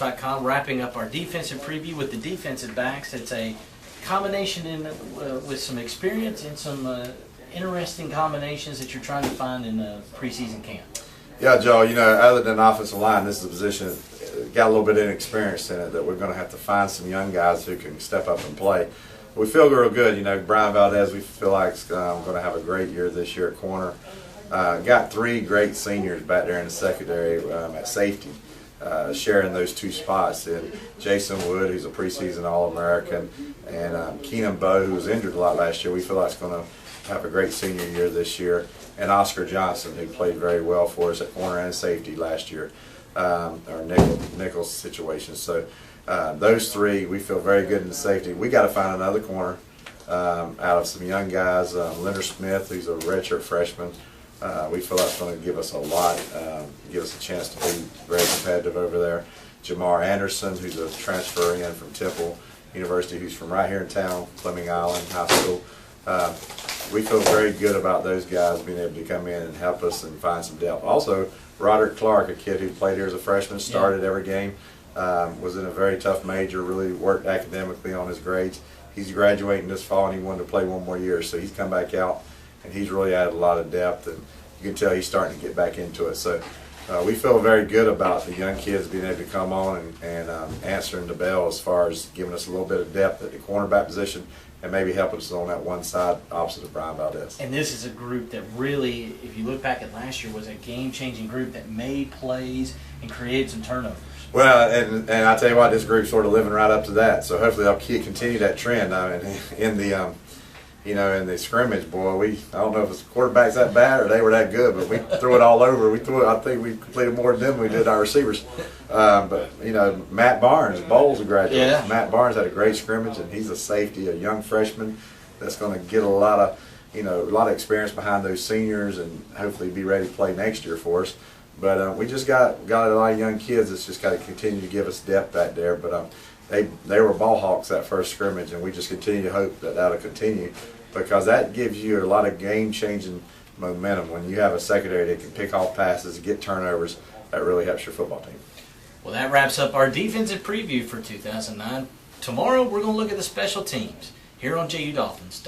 JUDolphins.com, wrapping up our defensive preview with the defensive backs. It's a combination with some experience and some interesting combinations that you're trying to find in the preseason camp. Yeah, Joe, other than offensive line, this is a position that got a little bit of inexperience in it that we're going to have to find some young guys who can step up and play. We feel real good. Brian Valdez, we feel like is going to have a great year this year at corner. Got 3 great seniors back there in the secondary at safety, sharing those 2 spots. And Jason Wood, who's a preseason All-American, and Keenan Bowe, who was injured a lot last year. We feel like he's going to have a great senior year this year. And Oscar Johnson, who played very well for us at corner and safety last year, our Nichols situation. So those 3, we feel very good in the safety. We got to find another corner out of some young guys. Leonard Smith, who's a redshirt freshman. We feel that's going to give us a lot, give us a chance to be very competitive over there. Jamar Anderson, who's a transfer in from Temple University, who's from right here in town, Fleming Island High School. We feel very good about those guys being able to come in and help us and find some depth. Also, Roderick Clark, a kid who played here as a freshman, started every game, was in a very tough major, really worked academically on his grades. He's graduating this fall and he wanted to play 1 more year, so he's come back out and he's really added a lot of depth, and you can tell he's starting to get back into it. So we feel very good about the young kids being able to come on and answering the bell as far as giving us a little bit of depth at the cornerback position and maybe helping us on that one side opposite of Brian Valdez. And this is a group that really, if you look back at last year, was a game-changing group that made plays and created some turnovers. Well, and I tell you what, this group's sort of living right up to that. So hopefully they'll continue that trend. In the scrimmage, boy, I don't know if the quarterbacks that bad or they were that good, but we threw it all over. I think we completed more than them than we did our receivers. But Matt Barnes, Bowles graduate. Yeah. Matt Barnes had a great scrimmage, and he's a safety, a young freshman that's going to get a lot of experience behind those seniors, and hopefully be ready to play next year for us. But we just got a lot of young kids that's just got to continue to give us depth back there. But they were ball hawks that first scrimmage, and we just continue to hope that that'll continue, because that gives you a lot of game-changing momentum. When you have a secondary that can pick off passes, get turnovers, that really helps your football team. Well, that wraps up our defensive preview for 2009. Tomorrow we're going to look at the special teams here on JUDolphins.com.